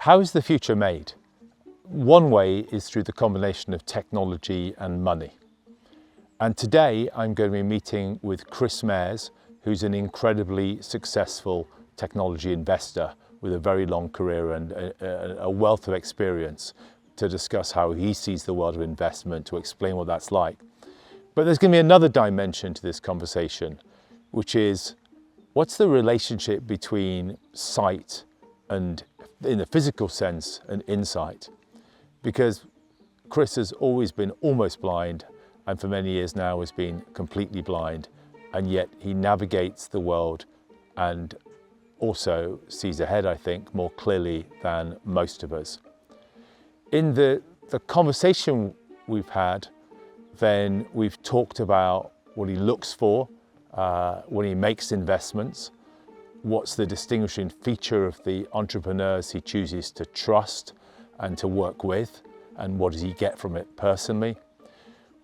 How is the future made? One way is through the combination of technology and money. And today I'm going to be meeting with Chris Mairs, who's an incredibly successful technology investor with a very long career and a wealth of experience to discuss how he sees the world of investment, to explain what that's like. But there's going to be another dimension to this conversation, which is what's the relationship between sight and, in the physical sense, and insight? Because Chris has always been almost blind, and for many years now has been completely blind, and yet he navigates the world and also sees ahead, I think, more clearly than most of us. In the conversation we've had, then we've talked about what he looks for when he makes investments, what's the distinguishing feature of the entrepreneurs he chooses to trust and to work with, and what does he get from it personally.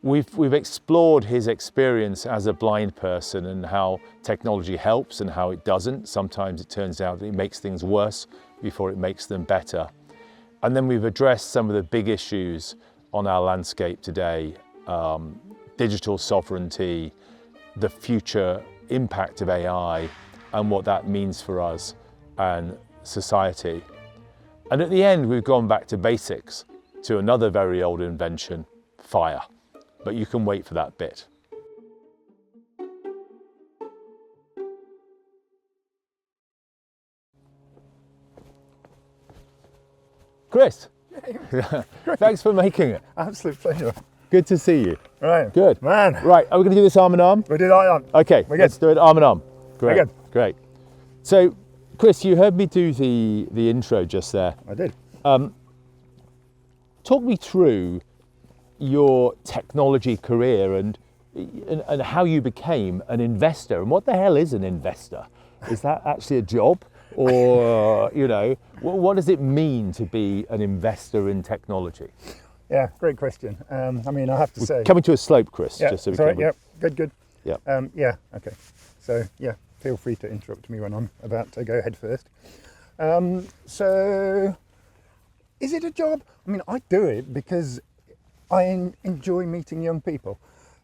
We've explored his experience as a blind person and how technology helps and how it doesn't. Sometimes it turns out that it makes things worse before it makes them better. And then we've addressed some of the big issues on our landscape today, digital sovereignty, the future impact of AI, and what that means for us and society. And at the end, we've gone back to basics, to another very old invention, fire. But you can wait for that bit. Chris, thanks for making it. Absolute pleasure. Good to see you. Right. Good. Man. Right, are we going to do this arm in arm? We did arm. Okay, let's do it arm in arm. Great. We're good. Great. So, Chris, you heard me do the intro just there. I did. Talk me through your technology career and how you became an investor, and what the hell is an investor? Is that actually a job, or what does it mean to be an investor in technology? Yeah, great question. I mean, I have to say, coming to a slope, Chris. Yeah, just so we sorry. can. Yeah, good. Yeah. Yeah. Okay. So yeah, feel free to interrupt me when I'm about to go head first. So, is it a job? I mean, I do it because I enjoy meeting young people.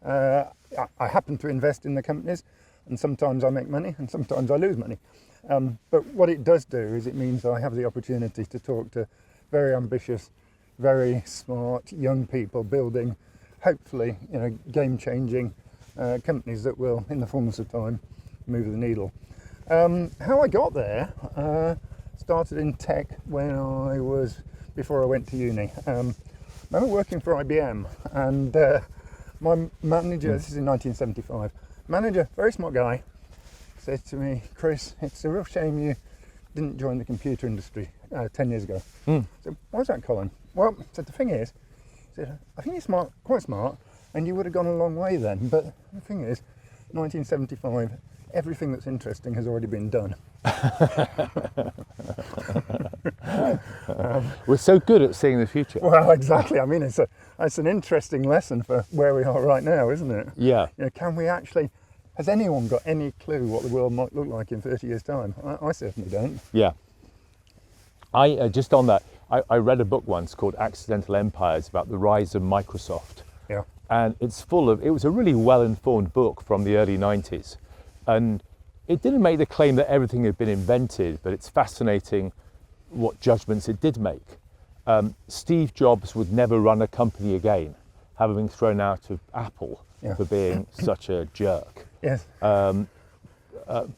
I happen to invest in the companies, and sometimes I make money and sometimes I lose money. But what it does do is it means I have the opportunity to talk to very ambitious, very smart young people building, hopefully, game-changing companies that will, in the fullness of time, move the needle. How I got there, started in tech before I went to uni. I remember working for IBM, and my manager, this is in 1975, manager, very smart guy, said to me, Chris, it's a real shame you didn't join the computer industry 10 years ago. I said, why is that, Colin? Well, the thing is, he said, I think you're quite smart, and you would have gone a long way then, but the thing is, 1975, everything that's interesting has already been done. We're so good at seeing the future. Well, exactly. I mean, it's an interesting lesson for where we are right now, isn't it? Yeah. Has anyone got any clue what the world might look like in 30 years' time? I certainly don't. Yeah. Just on that, I read a book once called Accidental Empires about the rise of Microsoft. Yeah. And it was a really well-informed book from the early 90s. And it didn't make the claim that everything had been invented, but it's fascinating what judgments it did make. Steve Jobs would never run a company again, having been thrown out of Apple for being such a jerk. Yes.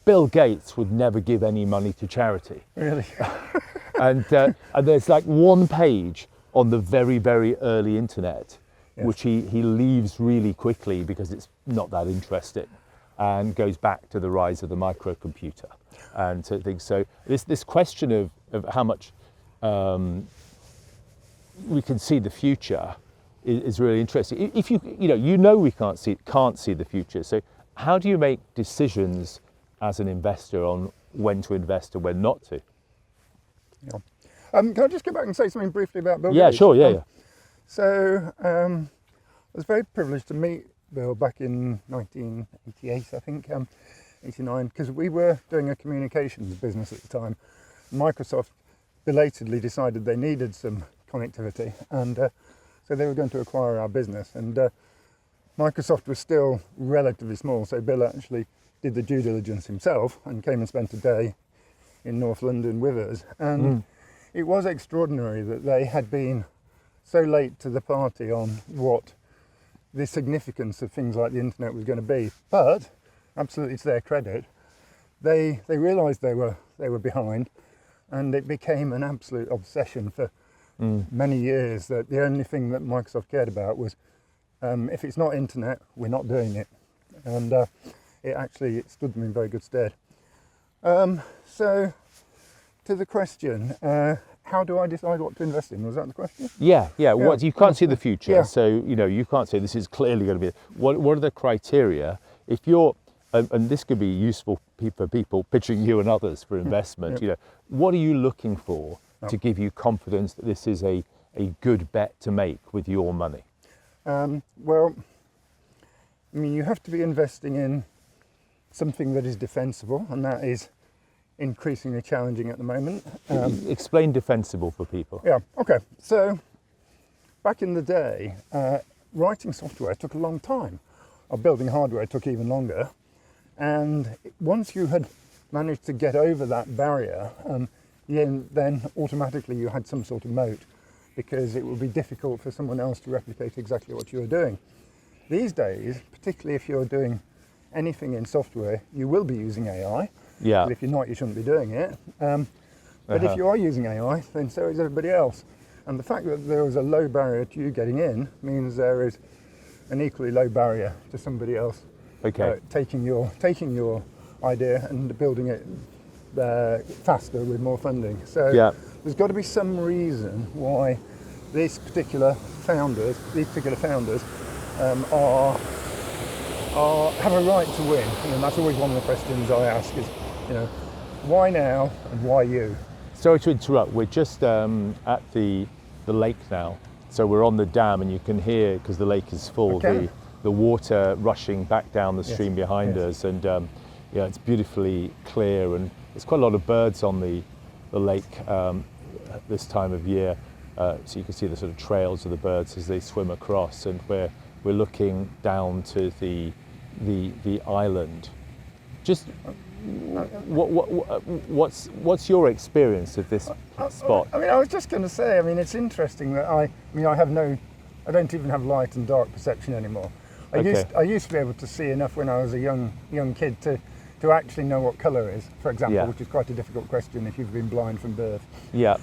Bill Gates would never give any money to charity. Really? And there's like one page on the very, very early internet, which he leaves really quickly because it's not that interesting, and goes back to the rise of the microcomputer and so things. So this question of how much we can see the future is really interesting. If we can't see the future. So how do you make decisions as an investor on when to invest and when not to? Yeah. Can I just go back and say something briefly about Bill Gates? Yeah, sure. Yeah. So I was very privileged to meet Bill back in 1988, I think, 89, because we were doing a communications business at the time. Microsoft belatedly decided they needed some connectivity, and so they were going to acquire our business. And Microsoft was still relatively small, so Bill actually did the due diligence himself and came and spent a day in North London with us. And it was extraordinary that they had been so late to the party on what the significance of things like the internet was going to be. But absolutely to their credit, they realised they were behind, and it became an absolute obsession for many years that the only thing that Microsoft cared about was if it's not internet, we're not doing it. And it stood them in very good stead. So to the question, how do I decide what to invest in? Was that the question? Yeah. What you can't see the future, Yeah. so you can't say this is clearly going to be. What are the criteria? If you're, and this could be useful for people pitching you and others for investment. Yeah. What are you looking for to give you confidence that this is a good bet to make with your money? Well, I mean, you have to be investing in something that is defensible, and that is increasingly challenging at the moment. Explain defensible for people. Yeah, okay. So back in the day, writing software took a long time, or building hardware took even longer. And once you had managed to get over that barrier, then automatically you had some sort of moat, because it would be difficult for someone else to replicate exactly what you were doing. These days, particularly if you're doing anything in software, you will be using AI. Yeah. But if you're not, you shouldn't be doing it. But if you are using AI, then so is everybody else. And the fact that there is a low barrier to you getting in means there is an equally low barrier to somebody else taking your idea and building it faster with more funding. So there's got to be some reason why these particular founders have a right to win. And that's always one of the questions I ask is, why now and why you? Sorry to interrupt. We're just at the lake now, so we're on the dam, and you can hear, because the lake is full, the water rushing back down the stream behind us, and it's beautifully clear, and there's quite a lot of birds on the lake this time of year, so you can see the sort of trails of the birds as they swim across, and we're looking down to the island. Just what's your experience of this spot? I was just going to say, it's interesting that I don't even have light and dark perception anymore. I used to be able to see enough when I was a young kid to actually know what colour is, for example, which is quite a difficult question if you've been blind from birth. Yeah.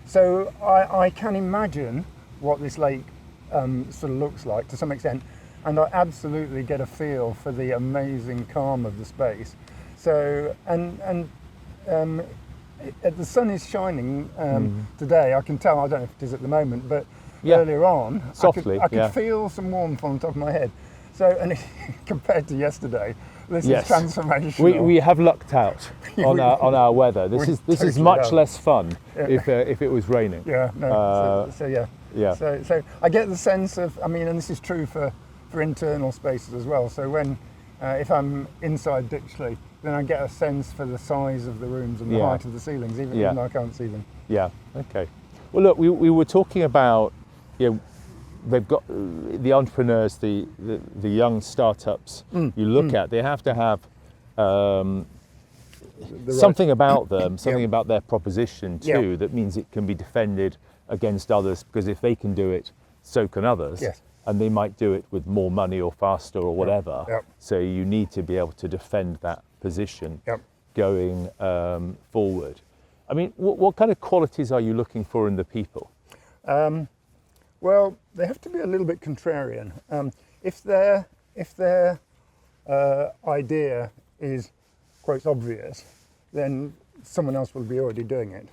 So I can imagine what this lake sort of looks like to some extent, and I absolutely get a feel for the amazing calm of the space. So the sun is shining today. I can tell. I don't know if it is at the moment, but earlier on, softly, I could feel some warmth on the top of my head. So, and compared to yesterday, this is transformational. We have lucked out on our weather. This is much less fun if it was raining. Yeah. No. So I get the sense of, and this is true for internal spaces as well. So when if I'm inside Ditchley, then I get a sense for the size of the rooms and the height of the ceilings, even though I can't see them. Yeah. Okay. Well, look, we were talking about, they've got the entrepreneurs, the young startups you look at. They have to have something about them, something about their proposition too, that means it can be defended against others, because if they can do it, so can others. Yes. And they might do it with more money or faster or whatever. Yep. So you need to be able to defend that position going forward. What kind of qualities are you looking for in the people? Well, they have to be a little bit contrarian. If their idea is quite obvious, then someone else will be already doing it.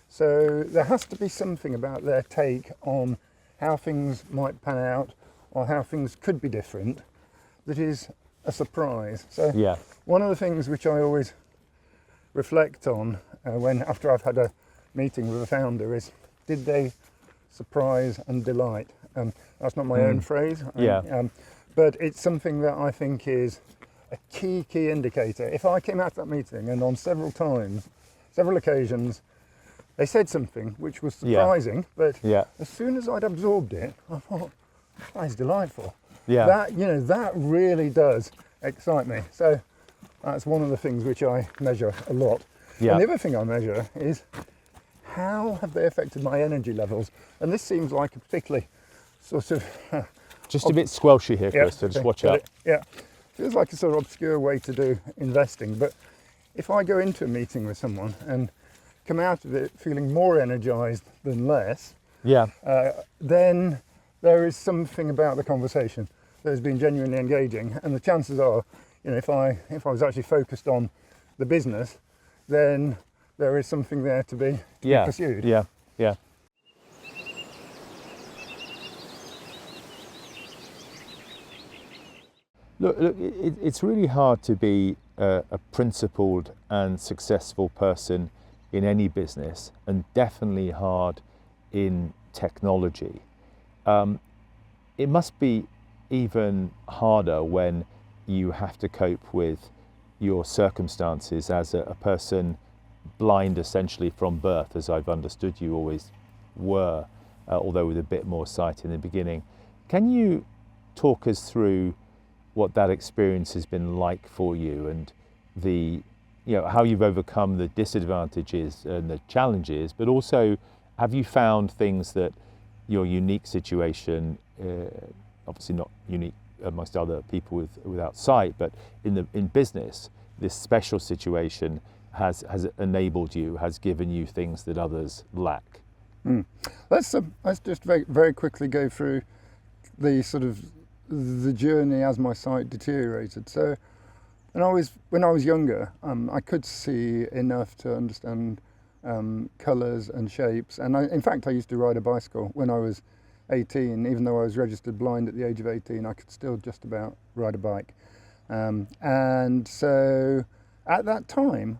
So there has to be something about their take on how things might pan out, or how things could be different, that is a surprise. So one of the things which I always reflect on after I've had a meeting with a founder is, did they surprise and delight? That's not my own phrase, but it's something that I think is a key indicator. If I came out of that meeting and on several occasions, they said something which was surprising, but Yeah. as soon as I'd absorbed it, I thought, that is delightful. Yeah. That really does excite me. So that's one of the things which I measure a lot. Yeah. And the other thing I measure is how have they affected my energy levels? And this seems like a particularly sort of... Just a bit squelchy here, Chris, so just watch out. Yeah, feels like a sort of obscure way to do investing. But if I go into a meeting with someone and come out of it feeling more energized than less, Yeah. then there is something about the conversation that has been genuinely engaging. And the chances are, if I was actually focused on the business, then there is something there to be pursued. Yeah. Yeah. Look, it's really hard to be a principled and successful person in any business, and definitely hard in technology. It must be even harder when you have to cope with your circumstances as a person blind essentially from birth, as I've understood you always were, although with a bit more sight in the beginning. Can you talk us through what that experience has been like for you, and how you've overcome the disadvantages and the challenges, but also have you found things that your unique situation, obviously not unique amongst other people without sight, but in business, this special situation has enabled you, has given you things that others lack? Let's just very, very quickly go through the journey as my sight deteriorated. So when I was younger, I could see enough to understand colours and shapes, and in fact I used to ride a bicycle when I was 18. Even though I was registered blind at the age of 18, I could still just about ride a bike, and so at that time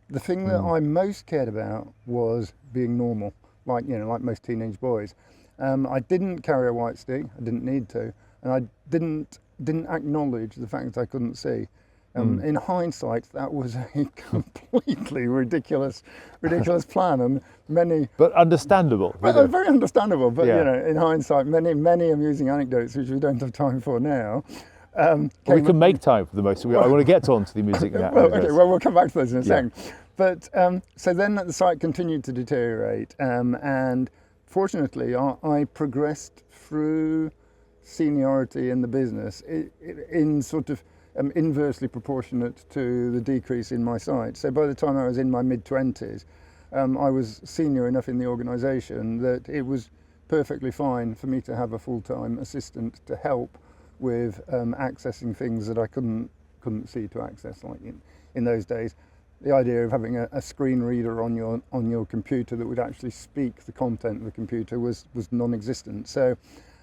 the thing that I most cared about was being normal, like most teenage boys. I didn't carry a white stick, I didn't need to, and I didn't acknowledge the fact that I couldn't see. In hindsight, that was a completely ridiculous plan, and many. But understandable. Very understandable. But in hindsight, many amusing anecdotes which we don't have time for now. We can make time for the most. I want to get on to the music now. We'll come back to those in a second. But so then the site continued to deteriorate, and fortunately, I progressed through seniority in the business in sort of inversely proportionate to the decrease in my sight. So by the time I was in my mid-20s, I was senior enough in the organisation that it was perfectly fine for me to have a full-time assistant to help with accessing things that I couldn't see to access, like in those days. The idea of having a screen reader on your computer that would actually speak the content of the computer was non-existent. So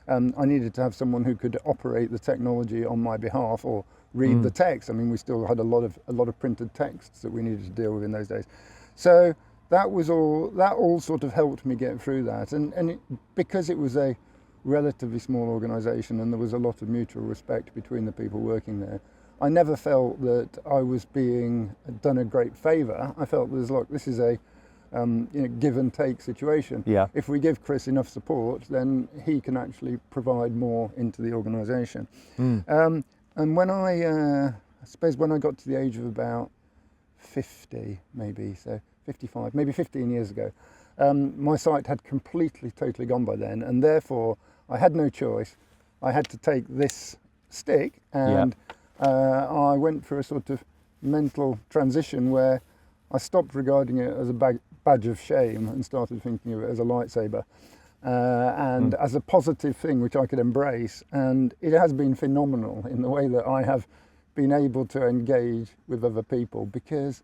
I needed to have someone who could operate the technology on my behalf, or read the text. I mean, we still had a lot of printed texts that we needed to deal with in those days. So that all sort of helped me get through that, and because it was a relatively small organisation and there was a lot of mutual respect between the people working there, I never felt that I was being done a great favour. I felt this is a give and take situation. Yeah. If we give Chris enough support, then he can actually provide more into the organisation. And when I suppose when I got to the age of about 50, maybe, so 55, maybe 15 years ago, my sight had totally gone by then, and therefore I had no choice. I had to take this stick, and I went through a sort of mental transition where I stopped regarding it as a badge of shame and started thinking of it as a lightsaber. And as a positive thing which I could embrace, and it has been phenomenal in the way that I have been able to engage with other people, because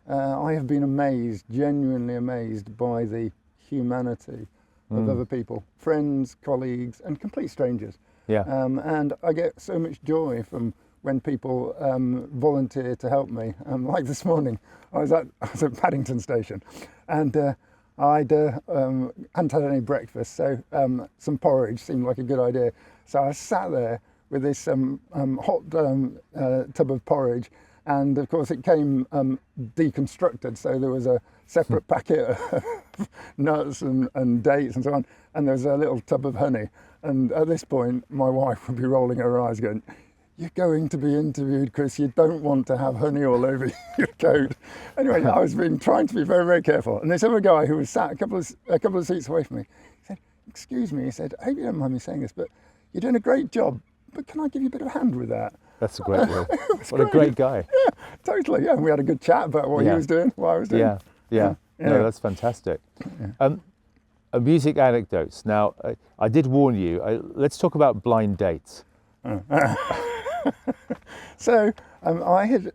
I have been genuinely amazed by the humanity of other people, friends, colleagues, and complete strangers. And I get so much joy from when people volunteer to help me. Like this morning, I was at Paddington Station, and I hadn't had any breakfast, so some porridge seemed like a good idea. So I sat there with this hot tub of porridge, and of course it came deconstructed, so there was a separate packet of nuts and dates and so on, and there's a little tub of honey. And at this point, my wife would be rolling her eyes going, "You're going to be interviewed, Chris. You don't want to have honey all over your coat." Anyway, I was trying to be very, very careful. And this other guy who was sat a couple of seats away from me said, "Excuse me," he said, "I hope you don't mind me saying this, but you're doing a great job. But can I give you a bit of a hand with that?" That's a great deal. What a great guy. Yeah, totally. Yeah, and we had a good chat about what he was doing, what I was doing. Yeah. No, that's fantastic. Music anecdotes. Now, I did warn you. Let's talk about blind dates. So I had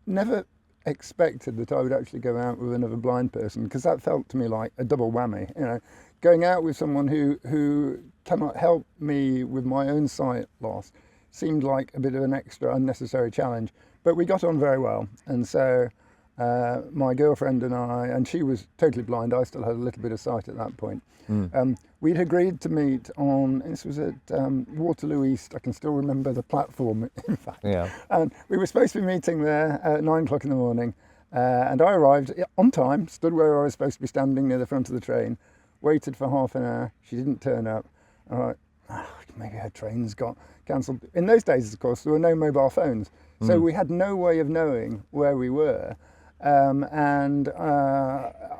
never expected that I would actually go out with another blind person, because that felt to me like a double whammy. You know, going out with someone who cannot help me with my own sight loss seemed like a bit of an extra unnecessary challenge. But we got on very well, and so my girlfriend and I, and she was totally blind, I still had a little bit of sight at that point. We'd agreed to meet this was at Waterloo East. I can still remember the platform, in fact. Yeah. And we were supposed to be meeting there at 9 o'clock in the morning. And I arrived on time, stood where I was supposed to be standing near the front of the train, waited for half an hour. She didn't turn up. I'm like, maybe her train's got cancelled. In those days, of course, there were no mobile phones. So we had no way of knowing where we were. And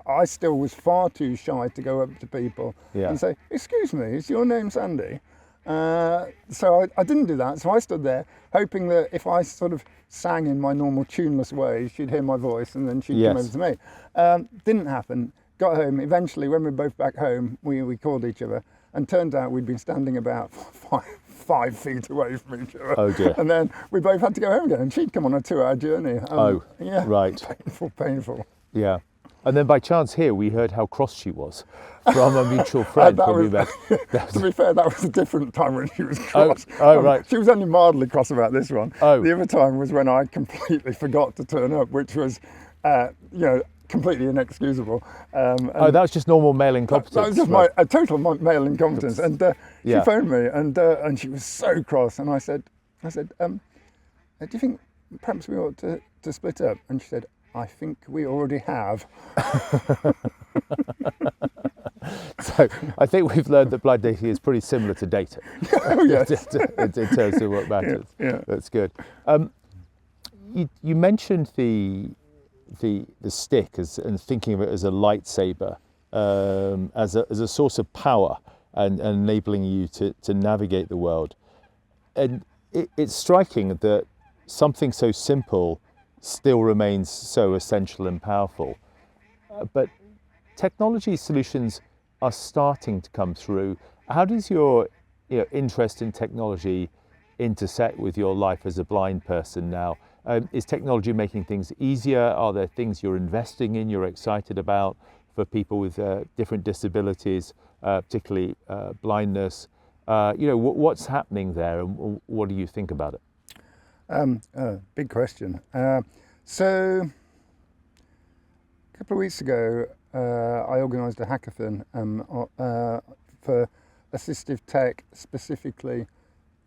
I still was far too shy to go up to people and say, "Excuse me, is your name Sandy?" So I didn't do that. So I stood there hoping that if I sort of sang in my normal tuneless way, she'd hear my voice and then she'd come over to me. Didn't happen. Got home. Eventually, when we were both back home, we called each other, and turned out we'd been standing about 5 feet away from each other. Oh dear. And then we both had to go home again, and she'd come on a 2-hour journey. Right. Painful. Yeah. And then by chance here, we heard how cross she was from a mutual friend. To be fair, that was a different time when she was cross. Right. She was only mildly cross about this one. Oh. The other time was when I completely forgot to turn up, which was, completely inexcusable. That was just normal male incompetence. That was just a total male incompetence. And she phoned me, and she was so cross. And I said, do you think perhaps we ought to split up? And she said, "I think we already have." So I think we've learned that blind dating is pretty similar to dating. Oh, yes. in terms of what matters. Yeah. That's good. You mentioned the stick and thinking of it as a lightsaber, as a source of power and enabling you to navigate the world. And it's striking that something so simple still remains so essential and powerful. But technology solutions are starting to come through. How does your interest in technology intersect with your life as a blind person now? Is technology making things easier? Are there things you're investing in, you're excited about for people with different disabilities, particularly blindness? What's happening there, and what do you think about it? Big question. So a couple of weeks ago, I organised a hackathon for assistive tech, specifically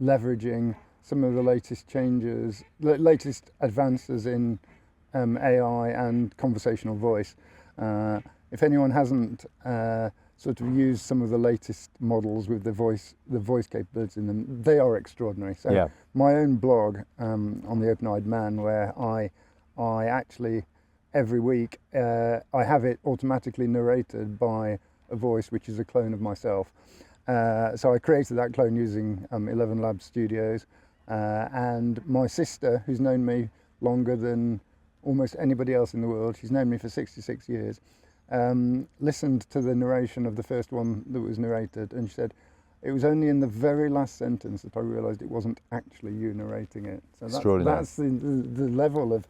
leveraging some of the latest changes, latest advances in AI and conversational voice. If anyone hasn't sort of used some of the latest models with the voice capabilities in them, they are extraordinary. So my own blog on the Open-Eyed Man, where I actually every week I have it automatically narrated by a voice which is a clone of myself. So I created that clone using 11 Labs Studios, and my sister, who's known me longer than almost anybody else in the world, she's known me for 66 years, listened to the narration of the first one that was narrated, and she said, "It was only in the very last sentence that I realised it wasn't actually you narrating it." So that's the level of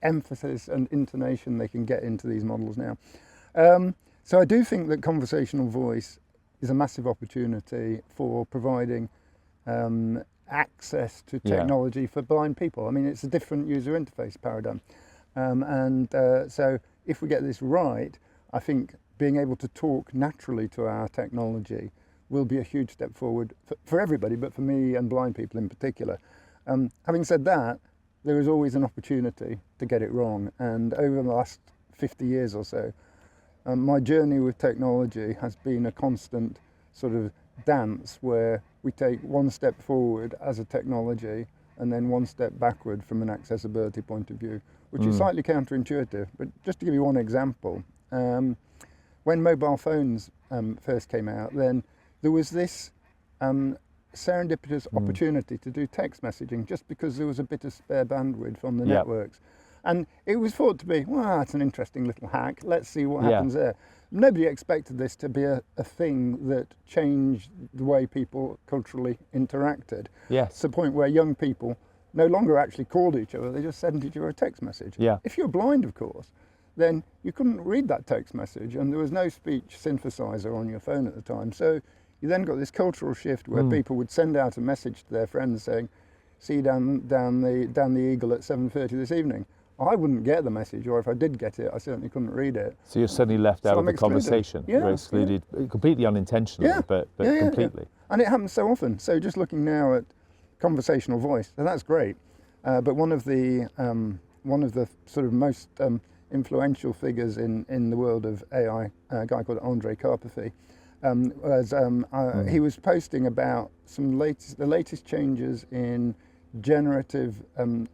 emphasis and intonation they can get into these models now. So I do think that conversational voice is a massive opportunity for providing access to technology for blind people. I mean, it's a different user interface paradigm. So if we get this right, I think being able to talk naturally to our technology will be a huge step forward for everybody, but for me and blind people in particular. Having said that, there is always an opportunity to get it wrong. And over the last 50 years or so. My journey with technology has been a constant sort of dance where we take one step forward as a technology and then one step backward from an accessibility point of view, which is slightly counterintuitive. But just to give you one example, when mobile phones first came out, then there was this serendipitous opportunity to do text messaging just because there was a bit of spare bandwidth on the networks. And it was thought to be, well, it's an interesting little hack. Let's see what happens there. Nobody expected this to be a thing that changed the way people culturally interacted. Yes. To the point where young people no longer actually called each other, they just sent each other a text message. Yeah. If you're blind, of course, then you couldn't read that text message, and there was no speech synthesizer on your phone at the time. So you then got this cultural shift where people would send out a message to their friends saying, see you down the Eagle at 7:30 this evening. I wouldn't get the message, or if I did get it, I certainly couldn't read it. So you're suddenly left out of the conversation. You're excluded, completely unintentionally, but completely. Yeah. And it happens so often. So just looking now at conversational voice, and that's great. But one of the sort of most influential figures in the world of AI, a guy called Andre Karpathy, he was posting about the latest changes in generative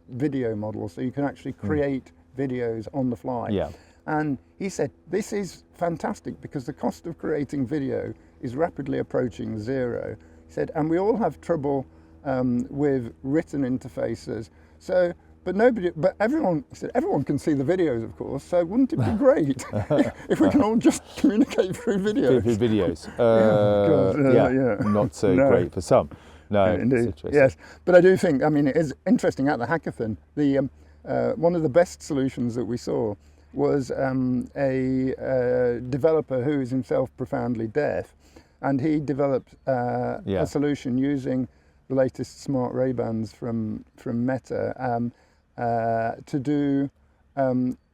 video models, so you can actually create videos on the fly. Yeah. And he said, this is fantastic because the cost of creating video is rapidly approaching zero. He said, and we all have trouble with written interfaces. So, but everyone can see the videos, of course, so wouldn't it be great if we can all just communicate through videos? Through videos. Not so great for some. No, indeed. Yes, but I do think, I mean, it is interesting at the hackathon. One of the best solutions that we saw was a developer who is himself profoundly deaf, and he developed a solution using the latest smart Ray-Bans from Meta to do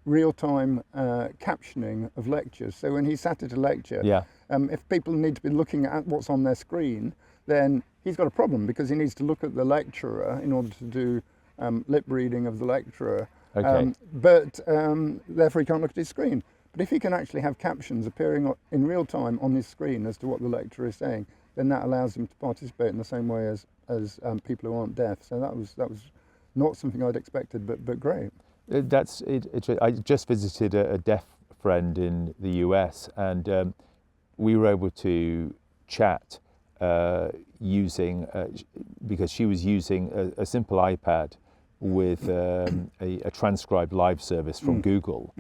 real-time captioning of lectures. So when he sat at a lecture, if people need to be looking at what's on their screen, then he's got a problem because he needs to look at the lecturer in order to do lip reading of the lecturer. But therefore he can't look at his screen. But if he can actually have captions appearing in real time on his screen as to what the lecturer is saying, then that allows him to participate in the same way as people who aren't deaf. So that was not something I'd expected, but great. That's it. I just visited a deaf friend in the US, and we were able to chat using because she was using a simple iPad with a transcribed live service from Google,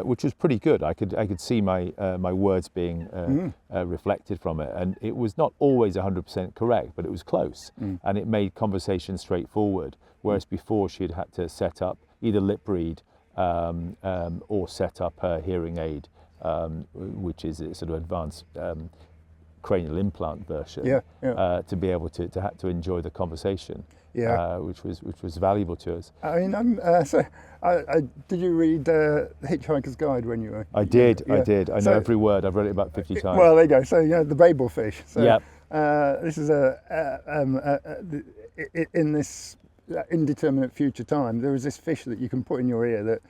which was pretty good. I could see my words being reflected from it, and it was not always 100% correct, but it was close, and it made conversation straightforward. Whereas before she'd had to set up either lip read or set up her hearing aid, which is a sort of advanced cranial implant version, to be able to enjoy the conversation, which was valuable to us. I mean, did you read Hitchhiker's Guide when you were? I did. I know every word. I've read it about 50 times. Well, there you go. So the Babel fish. So, this is in this indeterminate future time. There is this fish that you can put in your ear that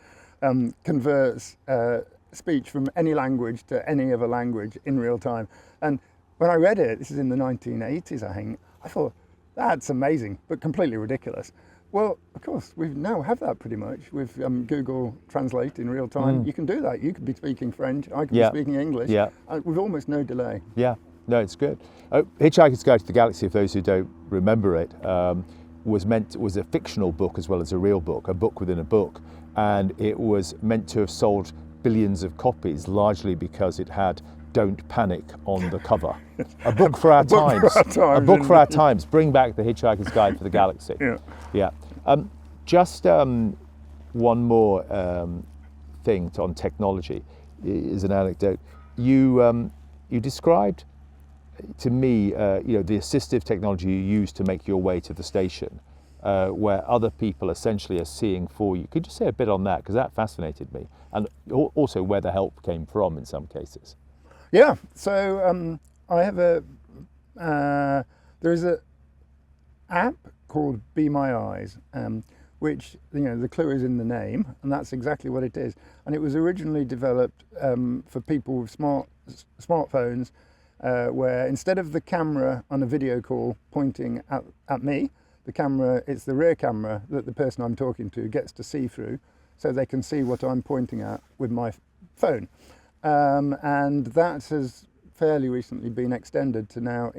converts speech from any language to any other language in real time. And when I read it, this is in the 1980s, I think, I thought, that's amazing, but completely ridiculous. Well, of course, we now have that pretty much with Google Translate in real time. You can do that. You could be speaking French, I could be speaking English, with almost no delay. Yeah, no, it's good. Hitchhiker's Guide to the Galaxy, for those who don't remember it, was a fictional book as well as a real book, a book within a book, and it was meant to have sold billions of copies, largely because it had "Don't Panic" on the cover. A book for our times. A book for our times. Bring back the Hitchhiker's Guide to the Galaxy. Just one more thing on technology is an anecdote. You described to me, the assistive technology you use to make your way to the station, where other people essentially are seeing for you. Could you say a bit on that? Because that fascinated me, and also where the help came from in some cases. Yeah. So I have there is an app called Be My Eyes, which, the clue is in the name, and that's exactly what it is. And it was originally developed for people with smartphones, where instead of the camera on a video call pointing at me, it's the rear camera that the person I'm talking to gets to see through, so they can see what I'm pointing at with my phone. And that has fairly recently been extended to now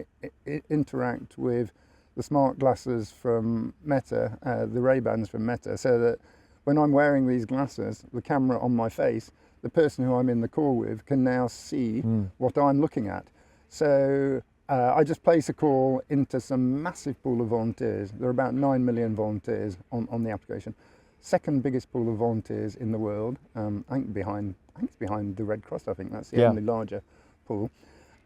interact with the smart glasses from Meta, the Ray-Bans from Meta, so that when I'm wearing these glasses, the camera on my face, the person who I'm in the call with can now see what I'm looking at. So I just place a call into some massive pool of volunteers. There are about 9 million volunteers on the application. Second biggest pool of volunteers in the world. I think it's behind the Red Cross. I think that's the only larger pool.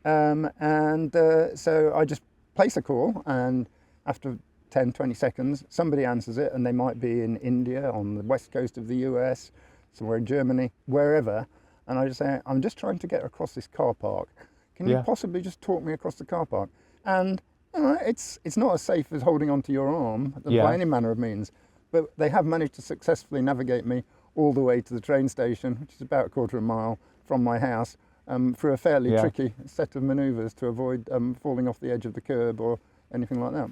So I just place a call, and after 10, 20 seconds, somebody answers it, and they might be in India, on the west coast of the US, somewhere in Germany, wherever. And I just say, I'm just trying to get across this car park. Can you possibly just talk me across the car park? And it's not as safe as holding onto your arm by any manner of means, but they have managed to successfully navigate me all the way to the train station, which is about a quarter of a mile from my house, through a fairly tricky set of manoeuvres to avoid falling off the edge of the curb or anything like that.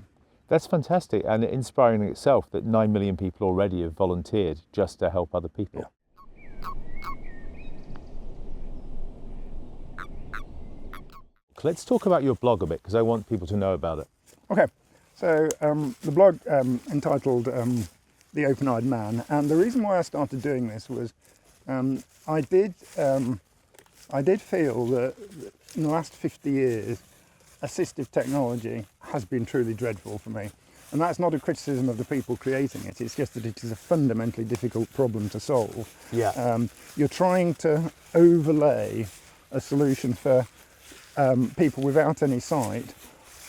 That's fantastic, and inspiring in itself that 9 million people already have volunteered just to help other people. Yeah. Let's talk about your blog a bit, because I want people to know about it. Okay, so the blog entitled The Open-Eyed Man, and the reason why I started doing this was I did feel that in the last 50 years assistive technology has been truly dreadful for me. And that's not a criticism of the people creating it, it's just that it is a fundamentally difficult problem to solve. You're trying to overlay a solution for people without any sight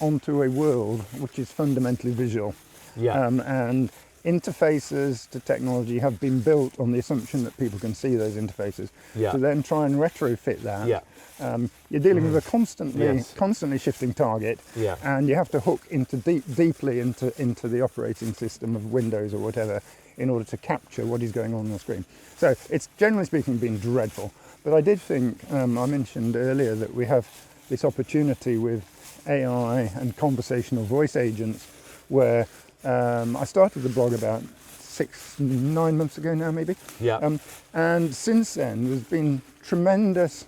onto a world which is fundamentally visual. And interfaces to technology have been built on the assumption that people can see those interfaces. To then try and retrofit that, you're dealing with a constantly shifting target, and you have to hook deeply into the operating system of Windows or whatever in order to capture what is going on the screen. So it's, generally speaking, been dreadful. But I did think, I mentioned earlier that we have this opportunity with AI and conversational voice agents, where I started the blog about 9 months ago now, maybe. And since then, there's been tremendous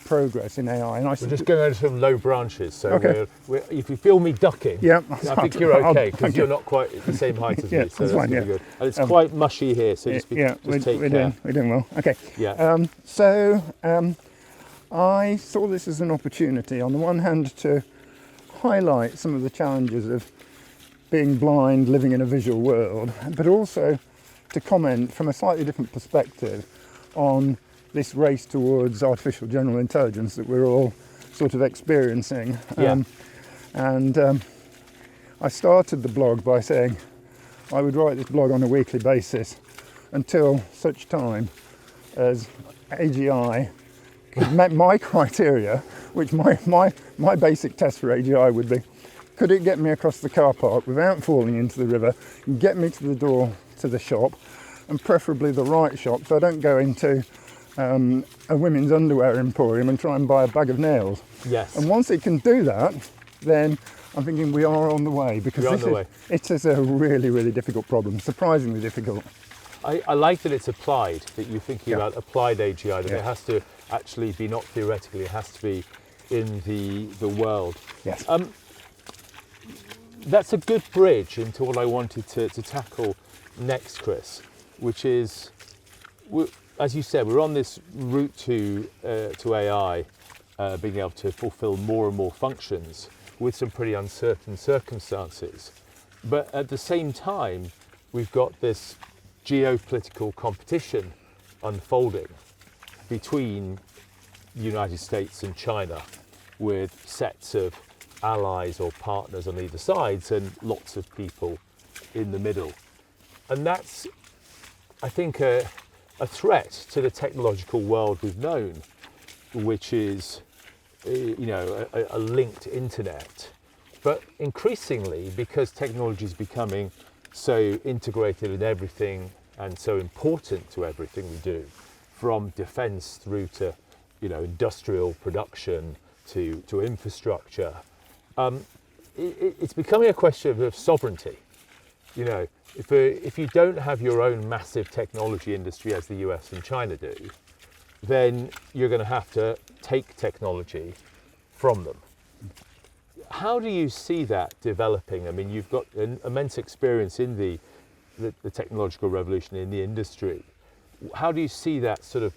progress in AI. And we're just going over some low branches, so if you feel me ducking, I think you're okay, because you're not quite at the same height as me, so that's fine, good. And it's quite mushy here, so just take care. We're doing well. Okay. So I saw this as an opportunity, on the one hand, to highlight some of the challenges of being blind, living in a visual world, but also to comment from a slightly different perspective on this race towards artificial general intelligence that we're all sort of experiencing. I started the blog by saying I would write this blog on a weekly basis until such time as AGI met my criteria, which my basic test for AGI would be, could it get me across the car park without falling into the river, get me to the door to the shop, and preferably the right shop, so I don't go into a women's underwear emporium and try and buy a bag of nails. And once it can do that, then I'm thinking we are on the way, because it is a really, really difficult problem, surprisingly difficult. I like that it's applied, that you're thinking about applied AGI, that it has to actually be not theoretically, it has to be in the world. That's a good bridge into what I wanted to tackle next, Chris, which is, as you said, we're on this route to AI being able to fulfill more and more functions with some pretty uncertain circumstances. But at the same time, we've got this geopolitical competition unfolding between the United States and China, with sets of allies or partners on either sides and lots of people in the middle. And that's, I think, a threat to the technological world we've known, which is, a linked internet. But increasingly, because technology is becoming so integrated in everything and so important to everything we do, from defence through to, industrial production to infrastructure. It's becoming a question of sovereignty. If you don't have your own massive technology industry as the US and China do, then you're going to have to take technology from them. How do you see that developing? I mean, you've got an immense experience in the technological revolution in the industry. How do you see that sort of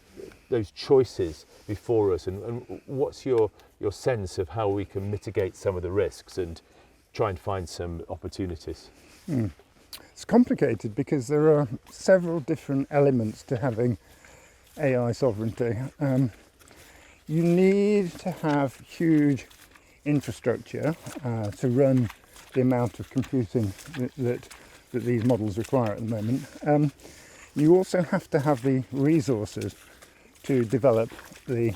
those choices before us, and what's your sense of how we can mitigate some of the risks and try and find some opportunities? It's complicated because there are several different elements to having AI sovereignty. You need to have huge infrastructure to run the amount of computing that these models require at the moment. You also have to have the resources to develop the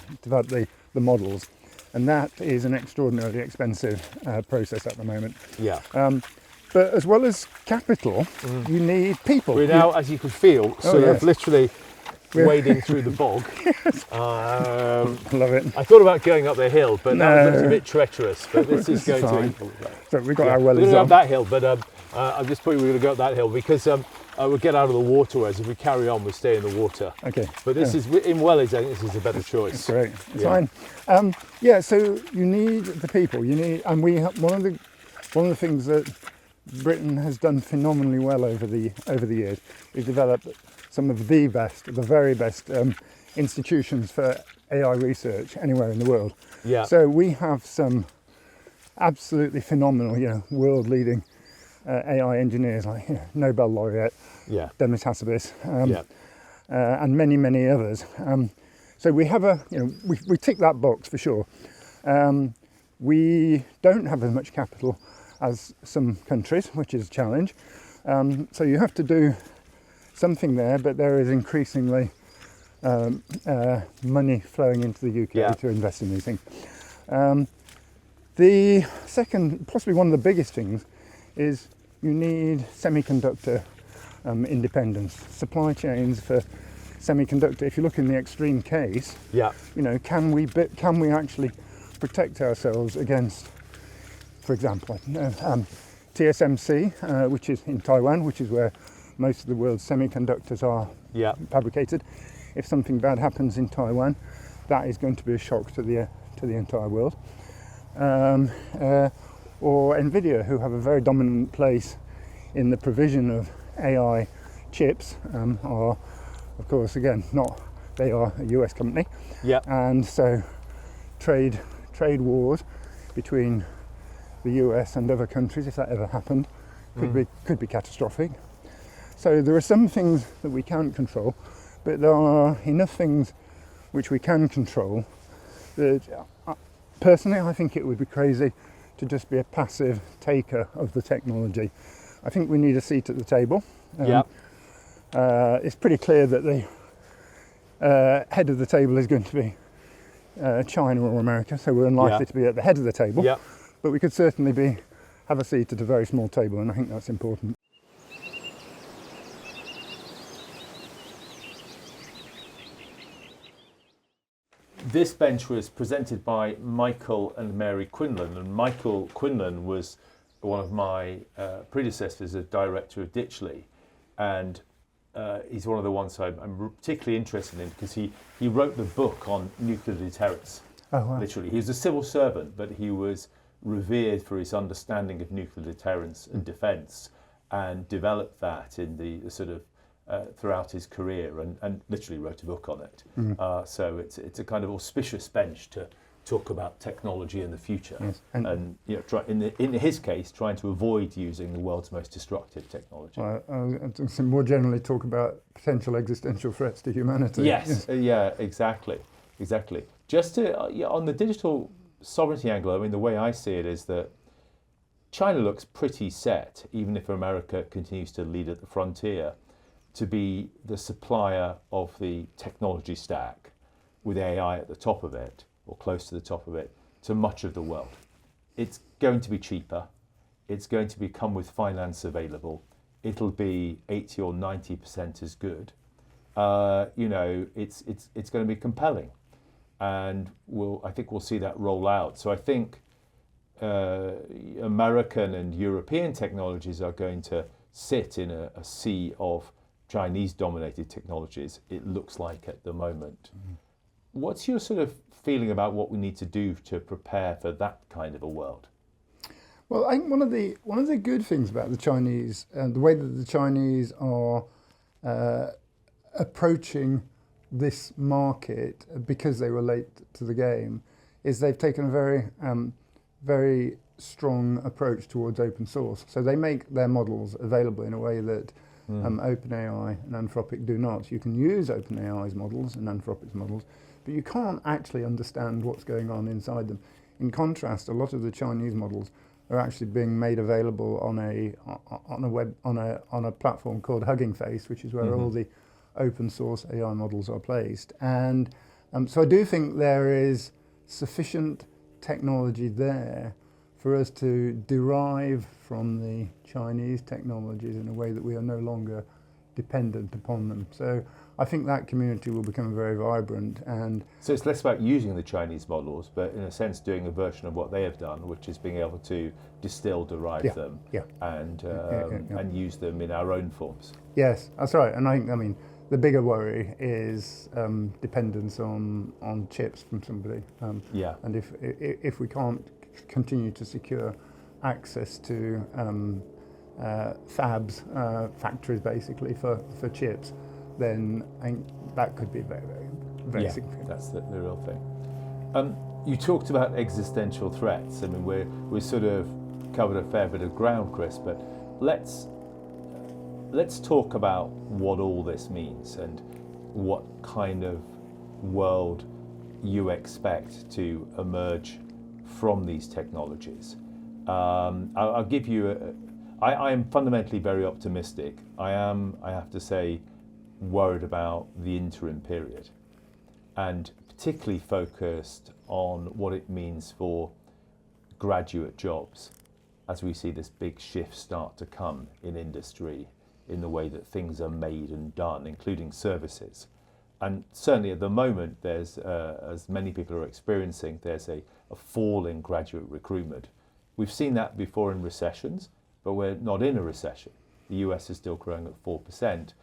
models, and that is an extraordinarily expensive process at the moment. Yeah. But as well as capital, you need people. We're now, as you can feel, of literally wading through the bog. Love it. I thought about going up the hill, but that was a bit treacherous. But this is going to. So we've got our wellies on. We're going to go up that hill, but I'm just putting we're going to go up that hill because we'll get out of the water. Whereas if we carry on, we stay in the water. Okay. But this is in wellies. I think this is a better choice. That's great. It's fine. So you need the people. You need, and we have one of the things that Britain has done phenomenally well over the years is developed some of the very best institutions for AI research anywhere in the world. Yeah. So we have some absolutely phenomenal, world-leading AI engineers like Nobel laureate, Demis Hassabis, and many, many others. So we have we tick that box for sure. We don't have as much capital as some countries, which is a challenge. So you have to do something there, but there is increasingly money flowing into the UK to invest in these things. The second, possibly one of the biggest things, is you need semiconductor independence. Supply chains for semiconductor. If you look in the extreme case, can we actually protect ourselves against, for example, TSMC, which is in Taiwan, which is where most of the world's semiconductors are fabricated. If something bad happens in Taiwan, that is going to be a shock to the entire world. Or Nvidia, who have a very dominant place in the provision of AI chips, are, of course, again, they are a US company. And so trade wars between the US and other countries, if that ever happened, could be catastrophic. So there are some things that we can't control, but there are enough things which we can control that, personally, I think it would be crazy to just be a passive taker of the technology. I think we need a seat at the table. It's pretty clear that the head of the table is going to be China or America, so we're unlikely to be at the head of the table. But we could certainly have a seat at a very small table, and I think that's important. This bench was presented by Michael and Mary Quinlan, and Michael Quinlan was one of my predecessors as director of Ditchley, and he's one of the ones I'm particularly interested in because he wrote the book on nuclear deterrence. Oh, wow. Literally, he was a civil servant, but he was revered for his understanding of nuclear deterrence and defence, and developed that in the sort of throughout his career, and literally wrote a book on it. So it's a kind of auspicious bench to talk about technology in the future, and in his case, trying to avoid using the world's most destructive technology. More generally, talk about potential existential threats to humanity. Yes. Exactly. Just to on the digital sovereignty angle, I mean, the way I see it is that China looks pretty set, even if America continues to lead at the frontier, to be the supplier of the technology stack with AI at the top of it, or close to the top of it, to much of the world. It's going to be cheaper. It's going to come with finance available. it'll be 80 or 90% as good, it's going to be compelling, and I think we'll see that roll out. So I think American and European technologies are going to sit in a sea of Chinese-dominated technologies, it looks like at the moment. Mm-hmm. What's your sort of feeling about what we need to do to prepare for that kind of a world? Well, I think one of the good things about the Chinese and the way that the Chinese are approaching this market, because they were late to the game, is they've taken a very strong approach towards open source. So they make their models available in a way that OpenAI and Anthropic do not. You can use OpenAI's models and Anthropic's models, but you can't actually understand what's going on inside them. In contrast, a lot of the Chinese models are actually being made available on a platform called Hugging Face, which is where all the open source AI models are placed. And so I do think there is sufficient technology there for us to derive from the Chinese technologies in a way that we are no longer dependent upon them. So I think that community will become very vibrant. And so it's less about using the Chinese models, but in a sense doing a version of what they have done, which is being able to derive them and use them in our own forms. Yes, that's right. And I mean, the bigger worry is dependence on chips from somebody. And if we can't continue to secure access to fabs, factories basically for chips, then that could be very significant. That's the real thing. You talked about existential threats. I mean, we sort of covered a fair bit of ground, Chris, but let's talk about what all this means and what kind of world you expect to emerge from these technologies. I'll give you I am fundamentally very optimistic. I have to say, worried about the interim period, and particularly focused on what it means for graduate jobs as we see this big shift start to come in industry in the way that things are made and done, including services. And certainly at the moment, there's, as many people are experiencing, there's a fall in graduate recruitment. We've seen that before in recessions, but we're not in a recession. The US is still growing at 4%.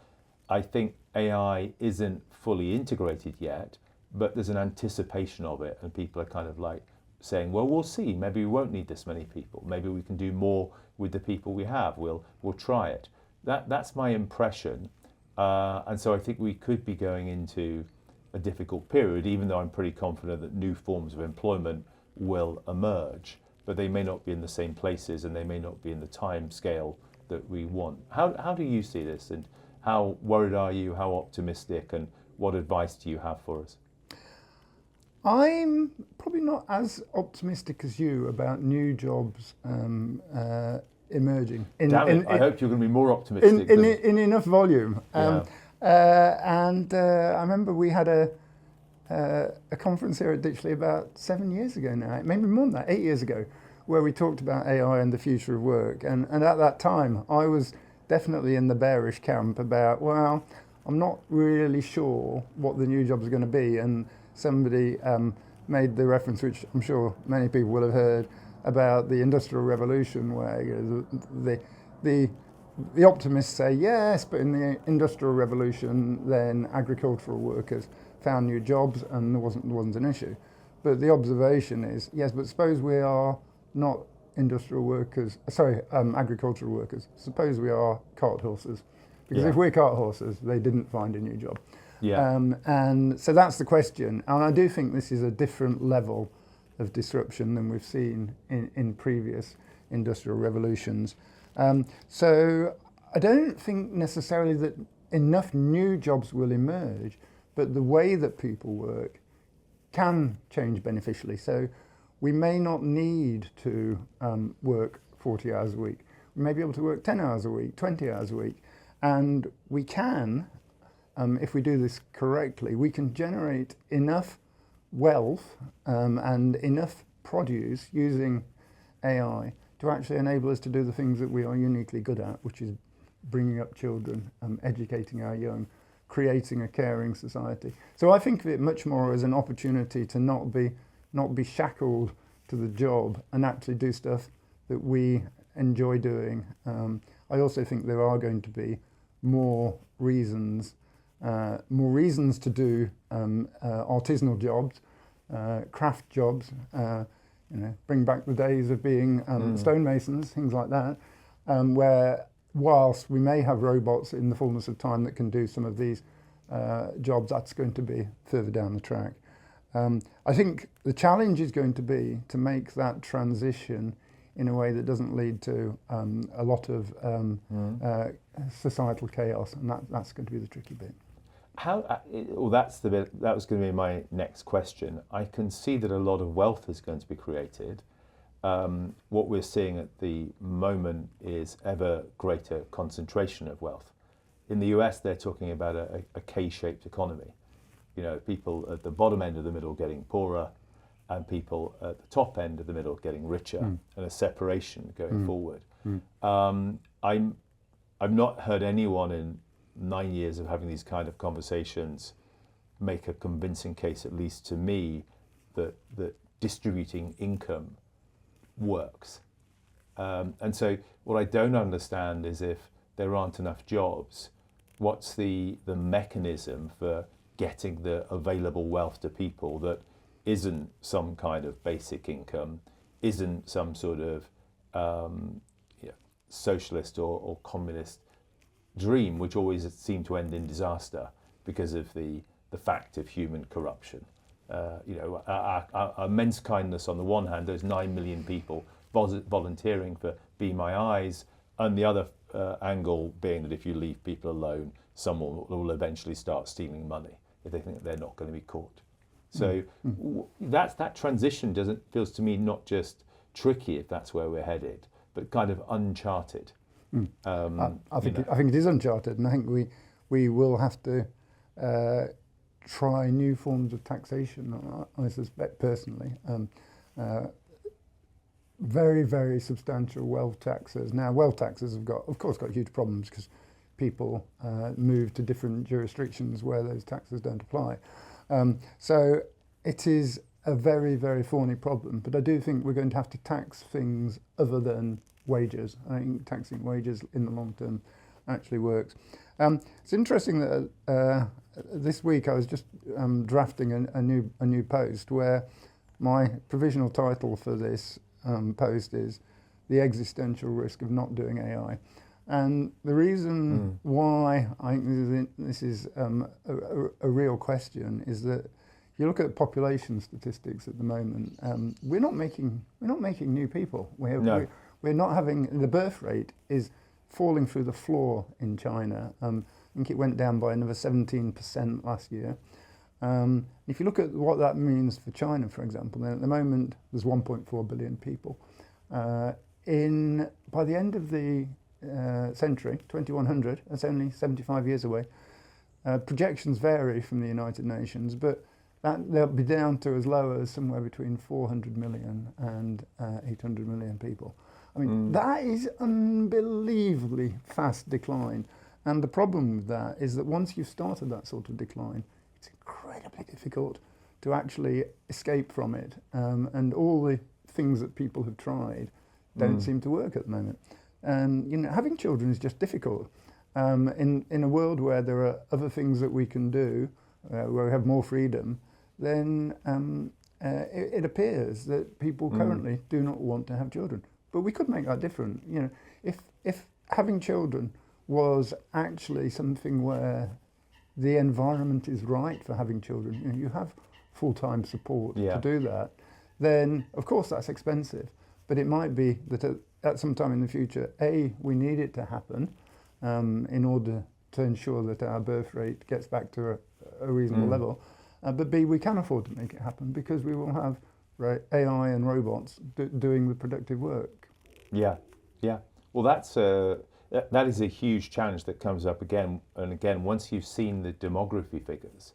I think AI isn't fully integrated yet, but there's an anticipation of it, and people are kind of like saying, well, we'll see, maybe we won't need this many people. Maybe we can do more with the people we have. We'll try it. That's my impression. And so I think we could be going into a difficult period, even though I'm pretty confident that new forms of employment will emerge, but they may not be in the same places and they may not be in the time scale that we want. How do you see this, and how worried are you, how optimistic, and what advice do you have for us? I'm probably not as optimistic as you about new jobs emerging. I hope you're going to be more optimistic. In enough volume. And I remember we had a conference here at Ditchley about 7 years ago now, maybe more than that, 8 years ago, where we talked about AI and the future of work. And at that time, I was definitely in the bearish camp about, well, I'm not really sure what the new jobs are going to be. And somebody made the reference, which I'm sure many people will have heard, about the Industrial Revolution, where the optimists say yes, but in the Industrial Revolution, then agricultural workers found new jobs and there wasn't an issue. But the observation is, yes, but suppose we are not agricultural workers. Suppose we are cart horses, because if we're cart horses, they didn't find a new job. And so that's the question. And I do think this is a different level of disruption than we've seen in previous industrial revolutions. So I don't think necessarily that enough new jobs will emerge, but the way that people work can change beneficially. So we may not need to work 40 hours a week. We may be able to work 10 hours a week, 20 hours a week. And we can, if we do this correctly, we can generate enough wealth and enough produce using AI to actually enable us to do the things that we are uniquely good at, which is bringing up children, educating our young, creating a caring society. So I think of it much more as an opportunity to not be shackled to the job and actually do stuff that we enjoy doing. I also think there are going to be more reasons to do artisanal jobs, craft jobs, bring back the days of being stonemasons, things like that, where whilst we may have robots in the fullness of time that can do some of these jobs, that's going to be further down the track. I think the challenge is going to be to make that transition in a way that doesn't lead to a lot of societal chaos, and that's going to be the tricky bit. That's the bit. That was going to be my next question. I can see that a lot of wealth is going to be created. What we're seeing at the moment is ever greater concentration of wealth. In the US, they're talking about a K-shaped economy. People at the bottom end of the middle getting poorer, and people at the top end of the middle getting richer, and a separation going forward. I've not heard anyone in 9 years of having these kind of conversations make a convincing case, at least to me, that distributing income works. And so what I don't understand is if there aren't enough jobs, what's the mechanism for getting the available wealth to people that isn't some kind of basic income, isn't some sort of socialist or communist dream, which always seemed to end in disaster because of the fact of human corruption. Our immense kindness on the one hand, those 9 million people volunteering for Be My Eyes, and the other angle being that if you leave people alone, someone will eventually start stealing money if they think they're not going to be caught. So that transition feels to me not just tricky, if that's where we're headed, but kind of uncharted. I think it is uncharted, and I think we will have to try new forms of taxation. I suspect personally, very, very substantial wealth taxes. Now, wealth taxes have of course got huge problems because people move to different jurisdictions where those taxes don't apply. So it is a very, very thorny problem. But I do think we're going to have to tax things other than wages. I think taxing wages in the long term actually works. It's interesting that this week I was just drafting a new post where my provisional title for this post is "The Existential Risk of Not Doing AI." And the reason why I think this is a real question is that if you look at population statistics at the moment, we're not making new people. We're not having, the birth rate is falling through the floor in China. I think it went down by another 17% last year. If you look at what that means for China, for example, then at the moment there's 1.4 billion people. By the end of the century, 2100, that's only 75 years away. Projections vary from the United Nations, but they'll be down to as low as somewhere between 400 million and 800 million people. I mean, that is unbelievably fast decline. And the problem with that is that once you've started that sort of decline, it's incredibly difficult to actually escape from it. And all the things that people have tried don't seem to work at the moment. And having children is just difficult. In a world where there are other things that we can do, where we have more freedom, then it appears that people currently do not want to have children. But we could make that different. If having children was actually something where the environment is right for having children, you have full-time support to do that, then of course that's expensive. But it might be that at some time in the future, A, we need it to happen in order to ensure that our birth rate gets back to a reasonable level. But B, we can afford to make it happen because we will have AI and robots doing the productive work. Yeah. Well, that is a huge challenge that comes up again and again. Once you've seen the demography figures,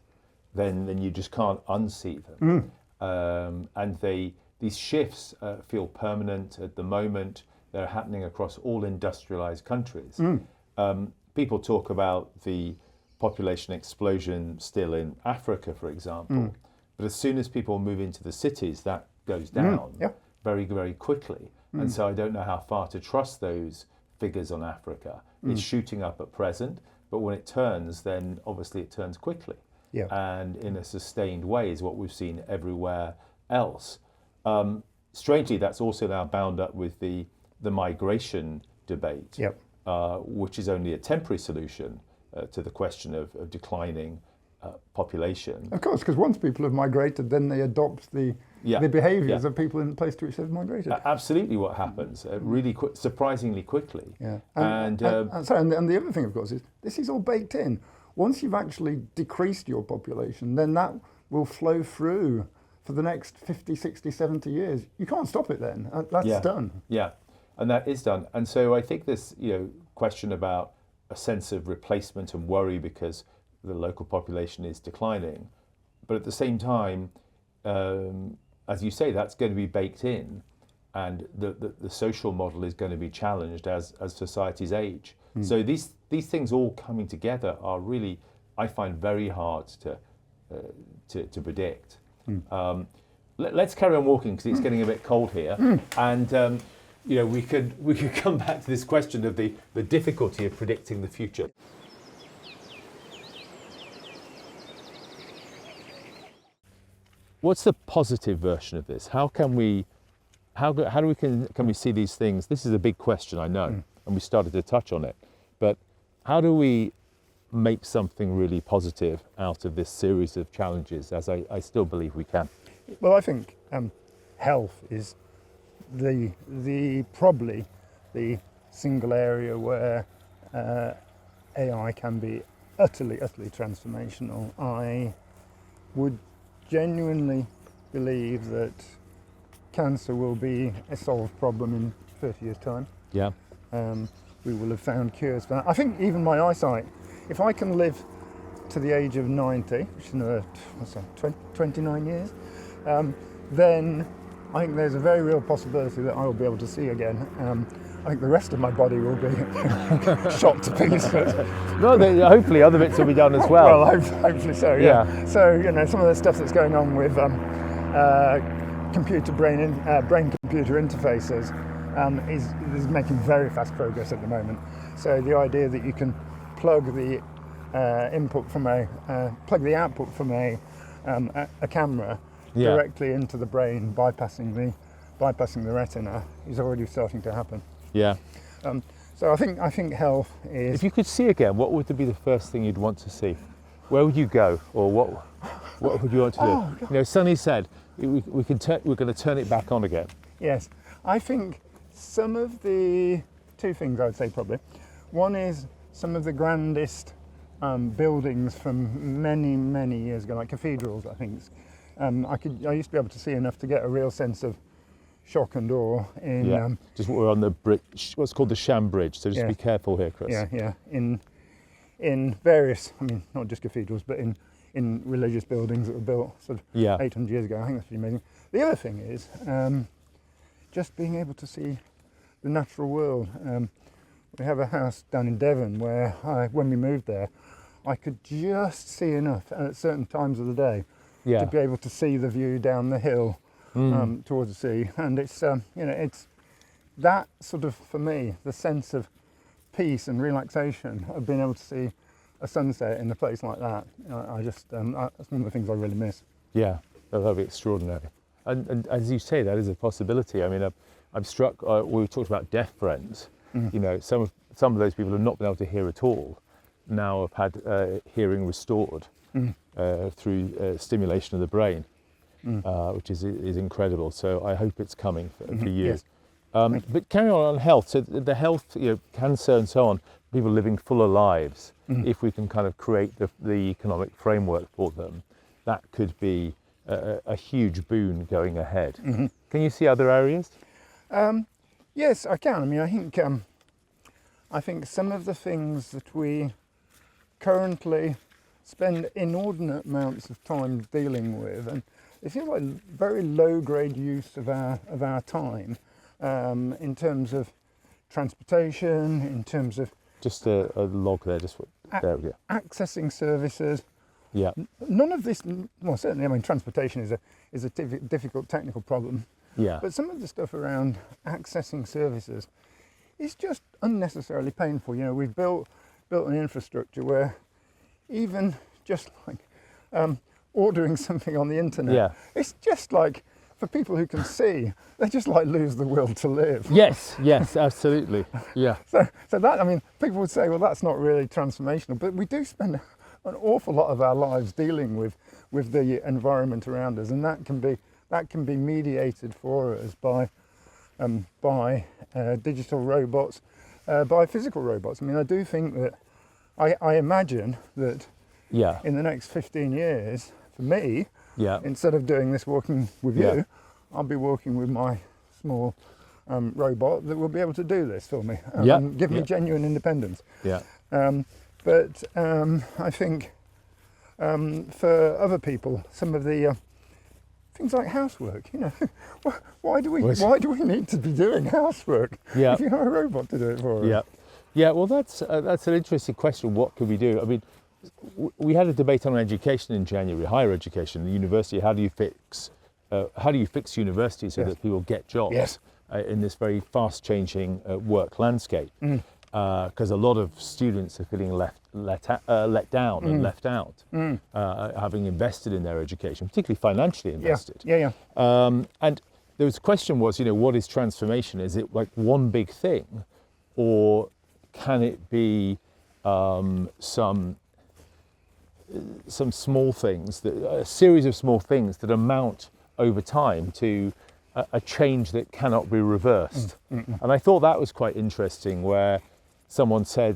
then you just can't unsee them. And these shifts feel permanent at the moment. They're happening across all industrialized countries. People talk about the population explosion still in Africa, for example, but as soon as people move into the cities, that goes down very, very quickly. And so I don't know how far to trust those figures on Africa. It's shooting up at present, but when it turns, then obviously it turns quickly. And in a sustained way is what we've seen everywhere else. Strangely, that's also now bound up with the migration debate, which is only a temporary solution to the question of declining population. Of course, because once people have migrated, then they adopt the behaviours of people in the place to which they've migrated. Absolutely, what happens really surprisingly quickly. And the other thing, of course, is this is all baked in. Once you've actually decreased your population, then that will flow through for the next 50, 60, 70 years. You can't stop it then. That's done. Yeah, and that is done. And so I think this question about a sense of replacement and worry because the local population is declining. But at the same time, as you say, that's going to be baked in, and the social model is going to be challenged as societies age. So these things all coming together are really, I find, very hard to predict. Let's carry on walking because it's getting a bit cold here, and we could come back to this question of the difficulty of predicting the future. What's the positive version of this? How can we see these things? This is a big question, I know, and we started to touch on it. But how do we make something really positive out of this series of challenges, as I still believe we can? Well, I think health is probably the single area where AI can be utterly transformational. I would genuinely believe that cancer will be a solved problem in 30 years' time. We will have found cures for that. I think even my eyesight, if I can live to the age of 90, which is another 29 years, then I think there's a very real possibility that I will be able to see again. I think the rest of my body will be shot to pieces. No, hopefully other bits will be done as well. Well, hopefully so, yeah. So, some of the stuff that's going on with brain-computer interfaces is making very fast progress at the moment. So the idea that you can plug the output from a camera directly into the brain, bypassing the retina, is already starting to happen. So I think health is. If you could see again, what would be the first thing you'd want to see? Where would you go, or what would you want to do? Sonny said we're going to turn it back on again. Yes, I think some of the two things I would say probably. One is some of the grandest buildings from many years ago, like cathedrals. I think I used to be able to see enough to get a real sense of shock and awe in just we're on the bridge, what's called the Sham Bridge, so just be careful here, Chris. In various, not just cathedrals, but in religious buildings that were built sort of 800 years ago. I think that's pretty amazing. The other thing is just being able to see the natural world. We have a house down in Devon where when we moved there, I could just see enough at certain times of the day to be able to see the view down the hill towards the sea, and it's it's that sort of, for me, the sense of peace and relaxation of being able to see a sunset in a place like that. That's one of the things I really miss. Yeah, that'd be extraordinary. And as you say, that is a possibility. I'm struck. We talked about deaf friends. Some of those people have not been able to hear at all. Now have had hearing restored through stimulation of the brain. Which is incredible. So I hope it's coming for years. Yes. But carrying on health, so the health, cancer and so on, people living fuller lives, if we can kind of create the economic framework for them, that could be a huge boon going ahead. Can you see other areas? Yes, I can. I think some of the things that we currently spend inordinate amounts of time dealing with, and it feels like very low-grade use of our time in terms of transportation, in terms of just a log there. There we go. Accessing services. Yeah. None of this, well, certainly, I mean, transportation is a difficult technical problem. Yeah. But some of the stuff around accessing services is just unnecessarily painful. You know, we've built an infrastructure where even just like ordering something on the internet, Yeah. it's just like, for people who can see, they just like lose the will to live. Yes, absolutely. Yeah. So that, I mean, people would say, well, that's not really transformational, but we do spend an awful lot of our lives dealing with the environment around us, and that can be mediated for us by digital robots, by physical robots. I mean, I do think that I imagine that in the next 15 years, for me, instead of doing this walking with you, I'll be walking with my small robot that will be able to do this for me and give me genuine independence. Yeah. But I think for other people, some of the things like housework, you know, why do we need to be doing housework if you have a robot to do it for us? Yeah. Well, that's an interesting question. What could we do? I mean, we had a debate on education in January, higher education, the university. How do you fix universities so that people get jobs in this very fast-changing work landscape? Because a lot of students are feeling let down and left out, having invested in their education, particularly financially invested. And there was a question was, you know, what is transformation? Is it like one big thing, or can it be some small things, a series of small things that amount over time to a change that cannot be reversed? And I thought that was quite interesting, where someone said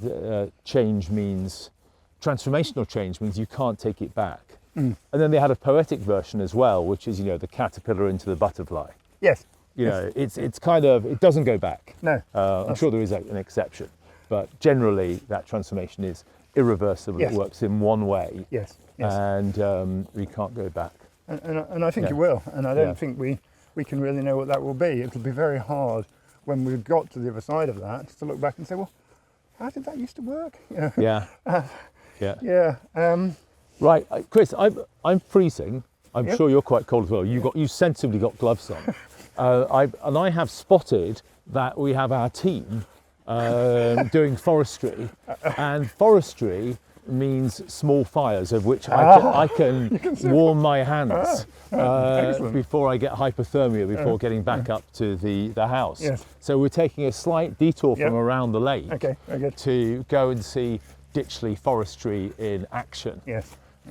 transformational change means you can't take it back. And then they had a poetic version as well, which is, you know, the caterpillar into the butterfly. Yes. You know, it's kind of, it doesn't go back. No. I'm sure there is an exception, but generally that transformation is irreversible. It works in one way. Yes. And we can't go back. And I think it will. And I don't think we can really know what that will be. It'll be very hard when we've got to the other side of that to look back and say, well, how did that used to work? Right, Chris, I'm freezing. I'm sure you're quite cold as well. You sensibly got gloves on. I have spotted that we have our team doing forestry, and forestry means small fires, of which I can warm my hands before I get hypothermia, before getting back up to the house. So we're taking a slight detour from around the lake to go and see Ditchley Forestry in action.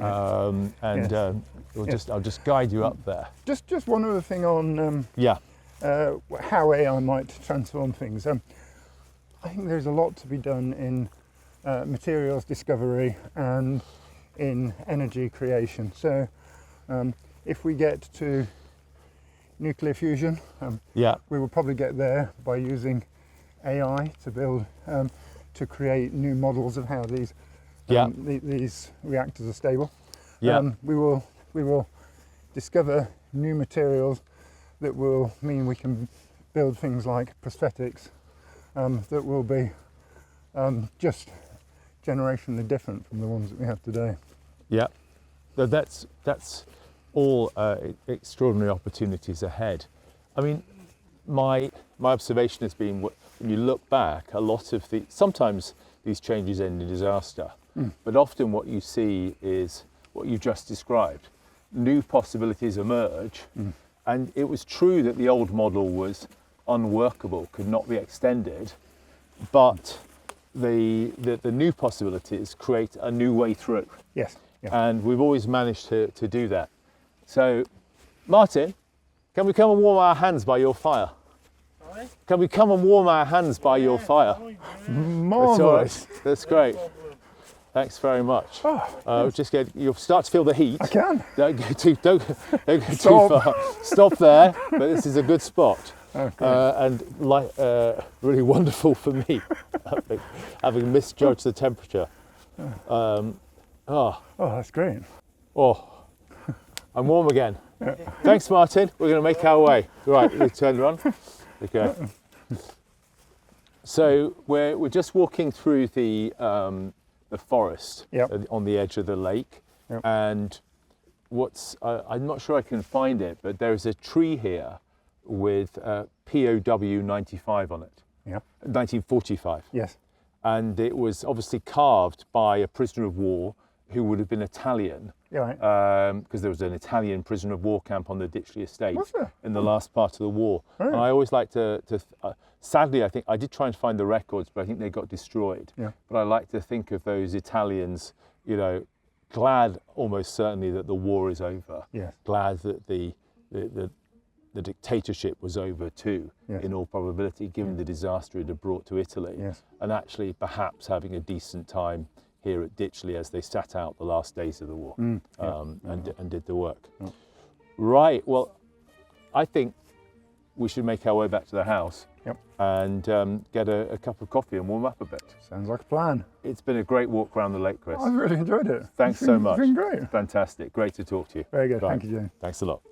I'll just guide you up there. Just one other thing on how AI might transform things. I think there's a lot to be done in materials discovery and in energy creation. So if we get to nuclear fusion, we will probably get there by using AI to build to create new models of how these reactors are stable. We will discover new materials that will mean we can build things like prosthetics that will be just generationally different from the ones that we have today. That's all extraordinary opportunities ahead. I mean, my observation has been, when you look back, sometimes these changes end in disaster, but often what you see is what you just described. New possibilities emerge, and it was true that the old model was unworkable, could not be extended, but the new possibilities create a new way through. And we've always managed to do that. So, Martin, can we come and warm our hands by your fire? Sorry? Can we come and warm our hands by your fire? Marvellous. That's great. Thanks very much. You'll start to feel the heat. I can. Don't go too far. Stop there. But this is a good spot. And really wonderful for me, having misjudged the temperature. That's great. I'm warm again. Thanks, Martin. We're going to make our way. Right, we turn around. Okay. So we're just walking through the forest Yep. on the edge of the lake, Yep. and I'm not sure I can find it, but there is a tree here with POW 95 on it, Yeah. 1945, Yes. and it was obviously carved by a prisoner of war who would have been Italian. Yeah. Right. Because there was an Italian prisoner of war camp on the Ditchley estate Was there? in the last part of the war. Oh. And I always like sadly, I think I did try and find the records, but I think they got destroyed. Yeah. But I like to think of those Italians, glad almost certainly that the war is over. Yes. Glad that the dictatorship was over too, Yes. in all probability, given the disaster it had brought to Italy. Yes. And actually perhaps having a decent time here at Ditchley as they sat out the last days of the war and did the work. Yeah. Right, well, I think we should make our way back to the house. Yep. And get a cup of coffee and warm up a bit. Sounds like a plan. It's been a great walk around the lake, Chris. I've really enjoyed it. Thanks so much. It's been great. Fantastic. Great to talk to you. Very good. Right. Thank you, Jane. Thanks a lot.